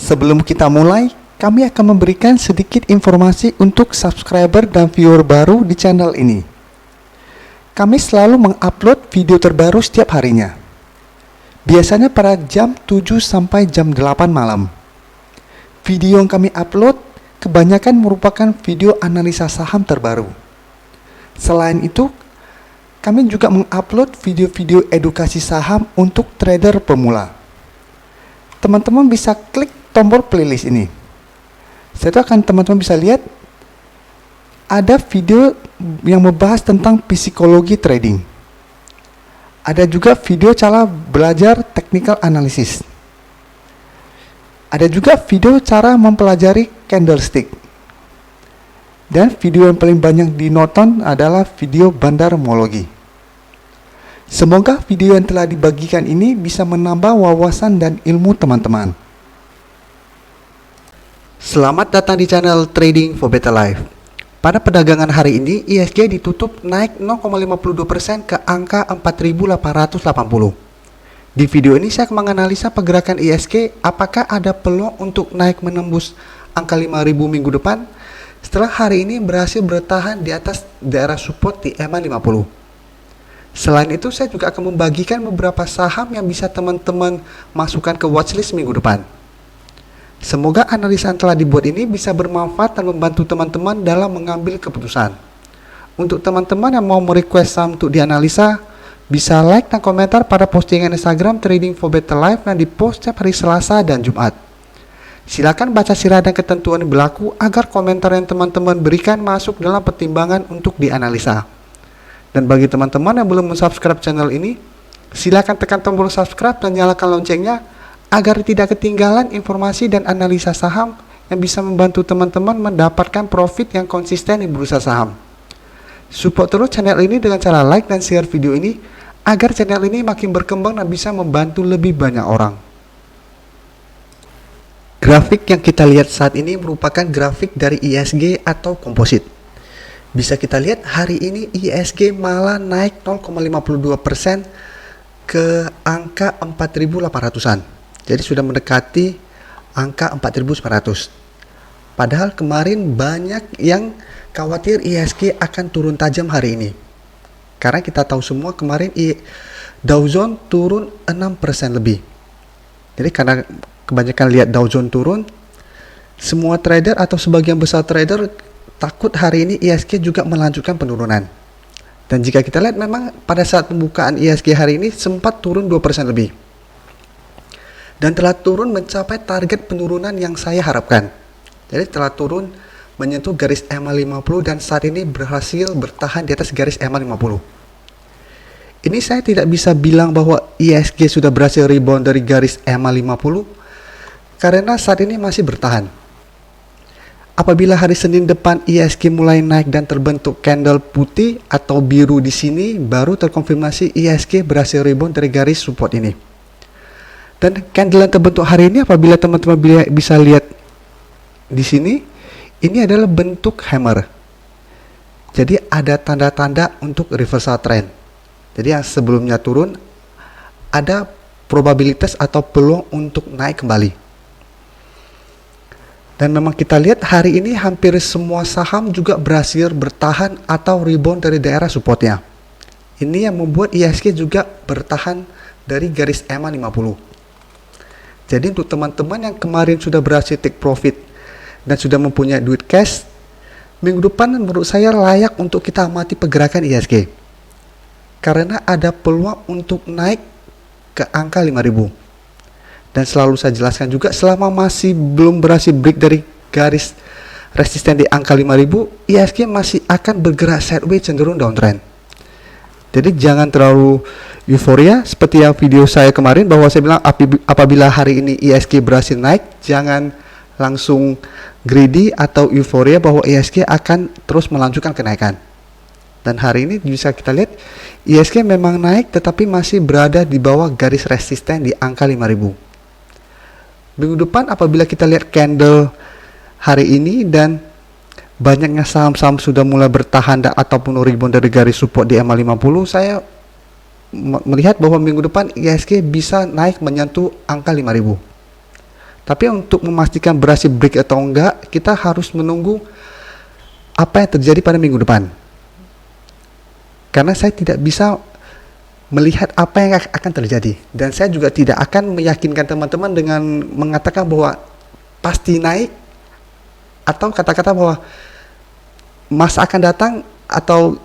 Sebelum kita mulai, kami akan memberikan sedikit informasi untuk subscriber dan viewer baru di channel ini. Kami selalu mengupload video terbaru setiap harinya. Biasanya pada jam 7 sampai jam 8 malam. Video yang kami upload kebanyakan merupakan video analisa saham terbaru. Selain itu, kami juga mengupload video-video edukasi saham untuk trader pemula. Teman-teman bisa klik tombol playlist ini. Setelah akan teman-teman bisa lihat ada video yang membahas tentang psikologi trading. Ada juga video cara belajar technical analysis. Ada juga video cara mempelajari candlestick. Dan video yang paling banyak ditonton adalah video bandarmologi. Semoga video yang telah dibagikan ini bisa menambah wawasan dan ilmu teman-teman. Selamat datang di channel Trading for Better Life. Pada perdagangan hari ini, ISG ditutup naik 0,52% ke angka 4.880. Di video ini saya akan menganalisa pergerakan ISG, apakah ada peluang untuk naik menembus angka 5.000 minggu depan setelah hari ini berhasil bertahan di atas daerah support di EMA 50. Selain itu, saya juga akan membagikan beberapa saham yang bisa teman-teman masukkan ke watchlist minggu depan. Semoga analisa yang telah dibuat ini bisa bermanfaat dan membantu teman-teman dalam mengambil keputusan. Untuk teman-teman yang mau merequest saham untuk dianalisa, bisa like dan komentar pada postingan Instagram Trading for Better Life yang dipost setiap hari Selasa dan Jumat. Silakan baca syarat dan ketentuan yang berlaku agar komentar yang teman-teman berikan masuk dalam pertimbangan untuk dianalisa. Dan bagi teman-teman yang belum subscribe channel ini, silakan tekan tombol subscribe dan nyalakan loncengnya agar tidak ketinggalan informasi dan analisa saham yang bisa membantu teman-teman mendapatkan profit yang konsisten di bursa saham. Support terus channel ini dengan cara like dan share video ini agar channel ini makin berkembang dan bisa membantu lebih banyak orang. Grafik yang kita lihat saat ini merupakan grafik dari ISG atau komposit. Bisa kita lihat hari ini ISG malah naik 0,52% ke angka 4.800-an. Jadi sudah mendekati angka 4.900. Padahal kemarin banyak yang khawatir ISG akan turun tajam hari ini. Karena kita tahu semua kemarin Dow Jones turun 6% lebih. Jadi karena kebanyakan lihat Dow Jones turun, semua trader atau sebagian besar trader takut hari ini ISG juga melanjutkan penurunan. Dan jika kita lihat memang pada saat pembukaan ISG hari ini sempat turun 2% lebih. Dan telah turun mencapai target penurunan yang saya harapkan. Jadi telah turun menyentuh garis EMA 50 dan saat ini berhasil bertahan di atas garis EMA 50. Ini saya tidak bisa bilang bahwa ISG sudah berhasil rebound dari garis EMA 50 karena saat ini masih bertahan. Apabila hari Senin depan ISG mulai naik dan terbentuk candle putih atau biru di sini, baru terkonfirmasi ISG berhasil rebound dari garis support ini. Dan candle yang terbentuk hari ini, apabila teman-teman bisa lihat di sini, ini adalah bentuk hammer. Jadi ada tanda-tanda untuk reversal trend. Jadi yang sebelumnya turun, ada probabilitas atau peluang untuk naik kembali. Dan memang kita lihat hari ini hampir semua saham juga berhasil bertahan atau rebound dari daerah supportnya. Ini yang membuat ISG juga bertahan dari garis EMA 50. Jadi untuk teman-teman yang kemarin sudah berhasil take profit dan sudah mempunyai duit cash, minggu depan menurut saya layak untuk kita amati pergerakan ISG. Karena ada peluang untuk naik ke angka 5.000. Dan selalu saya jelaskan juga selama masih belum berhasil break dari garis resisten di angka 5.000, ISG masih akan bergerak sideways cenderung downtrend. Jadi jangan terlalu euforia seperti yang video saya kemarin bahwa saya bilang apabila hari ini ISG berhasil naik, jangan langsung greedy atau euforia bahwa ISG akan terus melanjutkan kenaikan. Dan hari ini bisa kita lihat ISG memang naik tetapi masih berada di bawah garis resisten di angka 5.000. Minggu depan apabila kita lihat candle hari ini dan banyaknya saham-saham sudah mulai bertahan ataupun rebound dari garis support di EMA 50, saya melihat bahwa minggu depan ISG bisa naik menyentuh angka 5.000. Tapi untuk memastikan berhasil break atau enggak, kita harus menunggu apa yang terjadi pada minggu depan. Karena saya tidak bisa melihat apa yang akan terjadi, dan saya juga tidak akan meyakinkan teman-teman dengan mengatakan bahwa pasti naik, atau kata-kata bahwa masa akan datang atau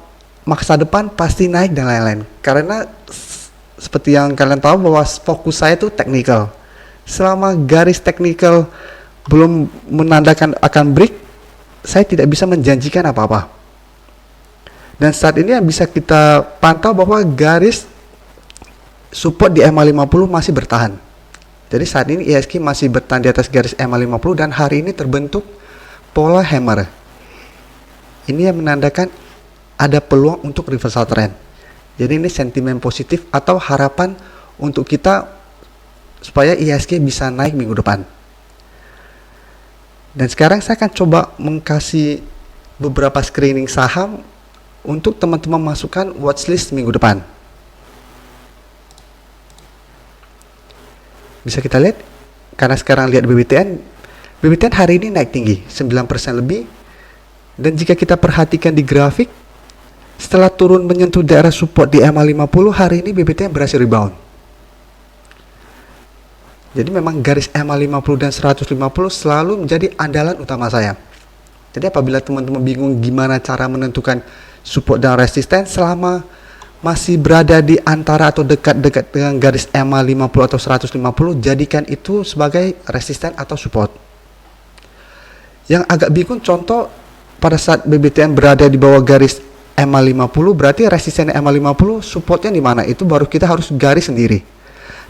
masa depan pasti naik dan lain-lain. Karena seperti yang kalian tahu bahwa fokus saya itu technical. Selama garis technical belum menandakan akan break, saya tidak bisa menjanjikan apa-apa. Dan saat ini yang bisa kita pantau bahwa garis support di EMA50 masih bertahan. Jadi saat ini IHSG masih bertahan di atas garis EMA50 dan hari ini terbentuk pola hammer. Ini yang menandakan ada peluang untuk reversal trend. Jadi ini sentimen positif atau harapan untuk kita supaya IHSG bisa naik minggu depan. Dan sekarang saya akan coba mengkasih beberapa screening saham untuk teman-teman masukkan watchlist minggu depan. Bisa kita lihat, karena sekarang lihat BBTN hari ini naik tinggi 9% lebih. Dan jika kita perhatikan di grafik, setelah turun menyentuh daerah support di EMA50, hari ini BBTN berhasil rebound. Jadi memang garis EMA50 dan 150 selalu menjadi andalan utama saya. Jadi apabila teman-teman bingung gimana cara menentukan support dan resisten selama masih berada di antara atau dekat-dekat dengan garis EMA50 atau 150, jadikan itu sebagai resisten atau support. Yang agak bingung, contoh pada saat BBTN berada di bawah garis EMA50, berarti resisten EMA50, supportnya di mana? Itu baru kita harus garis sendiri.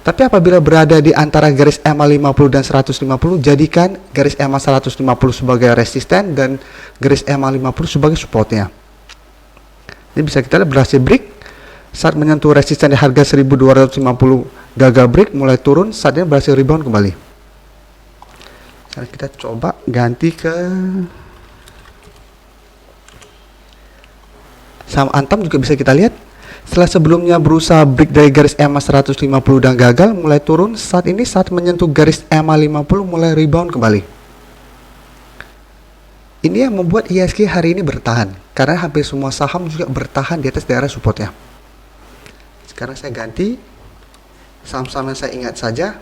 Tapi apabila berada di antara garis EMA50 dan 150, jadikan garis EMA150 sebagai resisten dan garis EMA50 sebagai supportnya. Ini bisa kita lihat berhasil break. Saat menyentuh resisten di harga 1250 gagal break, mulai turun, saatnya berhasil rebound kembali. Sekarang kita coba ganti ke saham Antam, juga bisa kita lihat. Setelah sebelumnya berusaha break dari garis EMA 150 dan gagal, mulai turun, saat ini saat menyentuh garis EMA 50 mulai rebound kembali. Ini yang membuat IHSG hari ini bertahan, karena hampir semua saham juga bertahan di atas daerah supportnya. Sekarang saya ganti saham-saham yang saya ingat saja.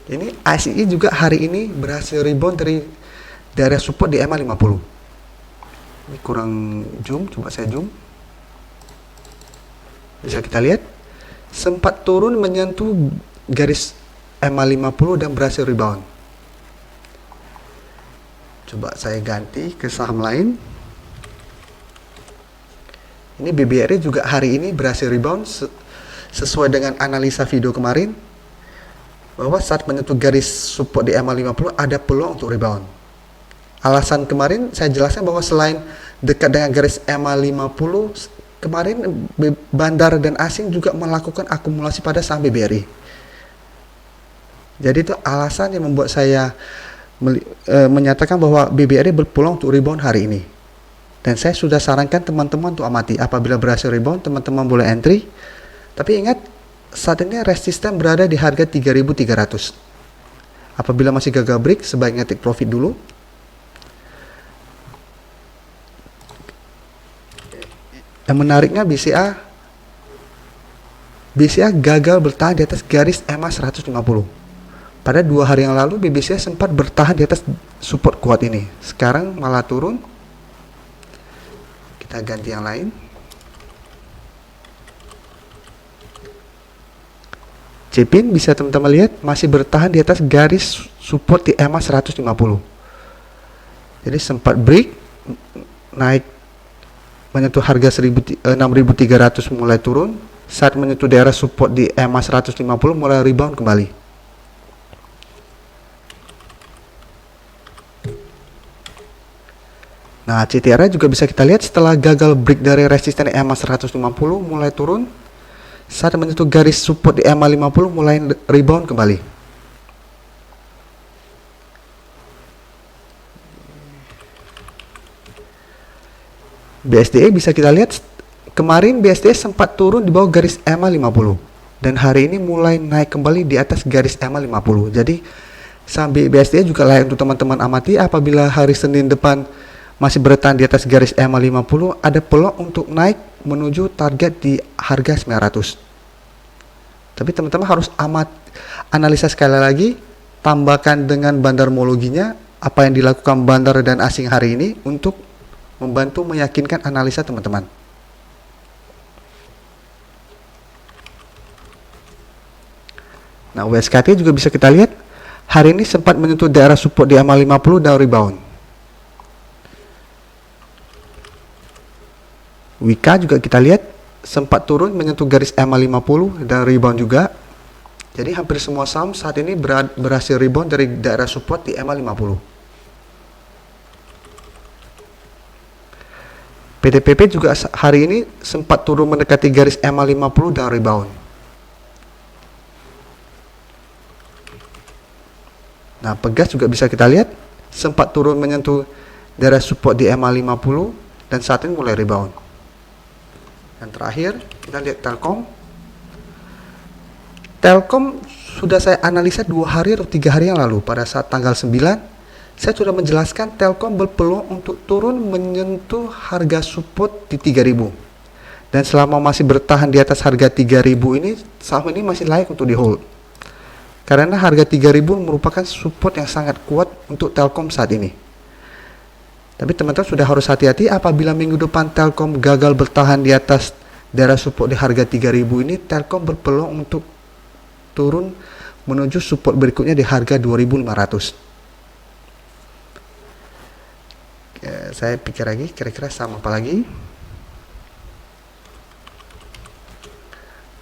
Ini ICE juga hari ini berhasil rebound dari daerah support di EMA 50. Ini kurang zoom, coba saya zoom. Bisa kita lihat sempat turun menyentuh garis EMA 50 dan berhasil rebound. Coba saya ganti ke saham lain. Ini BBRI juga hari ini berhasil rebound sesuai dengan analisa video kemarin, bahwa saat menyentuh garis support di EMA 50 ada peluang untuk rebound. Alasan kemarin saya jelaskan bahwa selain dekat dengan garis EMA 50, kemarin bandar dan asing juga melakukan akumulasi pada saham BBRI. Jadi itu alasan yang membuat saya menyatakan bahwa BBRI berpeluang untuk rebound hari ini. Dan saya sudah sarankan teman-teman untuk amati. Apabila berhasil rebound, teman-teman boleh entry. Tapi ingat, saat ini resisten berada di harga 3.300. Apabila masih gagal break, sebaiknya take profit dulu. Yang menariknya BCA gagal bertahan di atas garis EMA 150. Pada 2 hari yang lalu, BCA sempat bertahan di atas support kuat ini. Sekarang malah turun. Kita ganti yang lain. Cepin bisa teman-teman lihat masih bertahan di atas garis support di EMA 150. Jadi sempat break, naik menyentuh harga 6.300 mulai turun. Saat menyentuh daerah support di EMA 150 mulai rebound kembali. Nah, CTRA juga bisa kita lihat setelah gagal break dari resisten EMA 150 mulai turun. Saat menyentuh garis support di EMA 50 mulai rebound kembali. BSDE bisa kita lihat kemarin BSDE sempat turun di bawah garis EMA 50 dan hari ini mulai naik kembali di atas garis EMA 50. Jadi Saham BIBSD juga layak untuk teman-teman amati apabila hari Senin depan masih bertahan di atas garis EMA 50, ada peluang untuk naik menuju target di harga 900. Tapi teman-teman harus analisa sekali lagi, tambahkan dengan bandarmologinya, apa yang dilakukan bandar dan asing hari ini untuk membantu meyakinkan analisa teman-teman. Nah, USKT juga bisa kita lihat hari ini sempat menyentuh daerah support di EMA 50 dan rebound. Wika juga kita lihat sempat turun menyentuh garis EMA 50 dan rebound juga. Jadi hampir semua saham saat ini berhasil rebound dari daerah support di EMA 50. PTPP juga hari ini sempat turun mendekati garis EMA 50 dan rebound. Nah, Pegas juga bisa kita lihat sempat turun menyentuh daerah support di EMA 50 dan saat ini mulai rebound. Dan terakhir kita lihat Telkom. Telkom sudah saya analisa 2 hari atau 3 hari yang lalu. Pada saat tanggal 9 saya sudah menjelaskan Telkom berpeluang untuk turun menyentuh harga support di 3000. Dan selama masih bertahan di atas harga 3000 ini, saham ini masih layak untuk di hold. Karena harga 3000 merupakan support yang sangat kuat untuk Telkom saat ini. Tapi teman-teman sudah harus hati-hati apabila minggu depan Telkom gagal bertahan di atas daerah support di harga 3000 ini, Telkom berpeluang untuk turun menuju support berikutnya di harga 2500. Saya pikir lagi kira-kira sama apa lagi.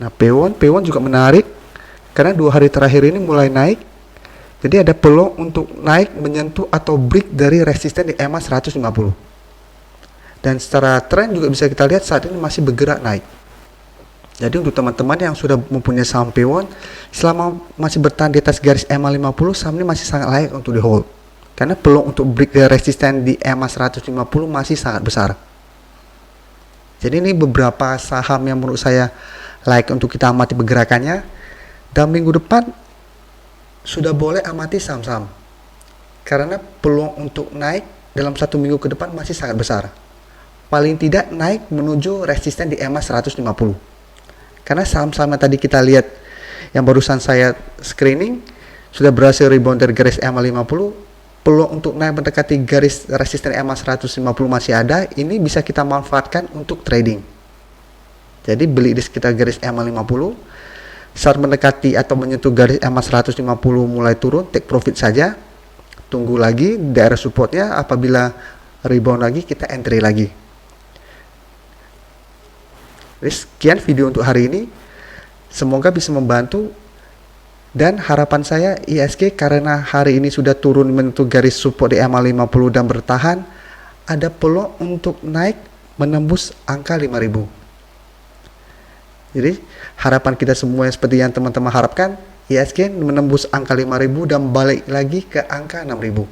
Nah, Pewon juga menarik karena 2 hari terakhir ini mulai naik. Jadi ada peluang untuk naik menyentuh atau break dari resisten di EMA 150. Dan secara tren juga bisa kita lihat saat ini masih bergerak naik. Jadi untuk teman-teman yang sudah mempunyai saham Pewon, selama masih bertahan di atas garis EMA 50, saham ini masih sangat layak untuk di hold. Karena peluang untuk break dari resisten di EMA 150 masih sangat besar. Jadi ini beberapa saham yang menurut saya layak untuk kita amati pergerakannya. Dan minggu depan sudah boleh amati saham-saham. Karena peluang untuk naik dalam 1 minggu ke depan masih sangat besar. Paling tidak naik menuju resisten di EMA 150. Karena saham-saham yang tadi kita lihat yang barusan saya screening sudah berhasil rebound dari garis EMA 50. Peluang untuk naik mendekati garis resisten EMA 150 masih ada. Ini bisa kita manfaatkan untuk trading. Jadi beli di sekitar garis EMA 50. Saat mendekati atau menyentuh garis EMA 150 mulai turun, take profit saja. Tunggu lagi daerah supportnya, apabila rebound lagi kita entry lagi. Jadi sekian video untuk hari ini. Semoga bisa membantu. Dan harapan saya ISG karena hari ini sudah turun menyentuh garis support di EMA 50 dan bertahan, ada peluang untuk naik menembus angka 5000. Jadi harapan kita semua seperti yang teman-teman harapkan, ISG menembus angka 5000 dan balik lagi ke angka 6000.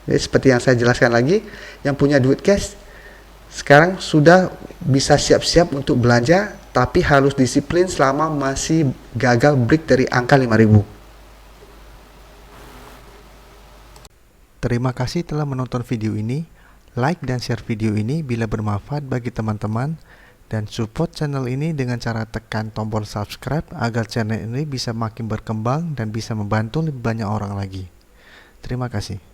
Jadi seperti yang saya jelaskan lagi, yang punya duit cash sekarang sudah bisa siap-siap untuk belanja, tapi harus disiplin selama masih gagal break dari angka 5000. Terima kasih telah menonton video ini. Like dan share video ini bila bermanfaat bagi teman-teman, dan support channel ini dengan cara tekan tombol subscribe agar channel ini bisa makin berkembang dan bisa membantu lebih banyak orang lagi. Terima kasih.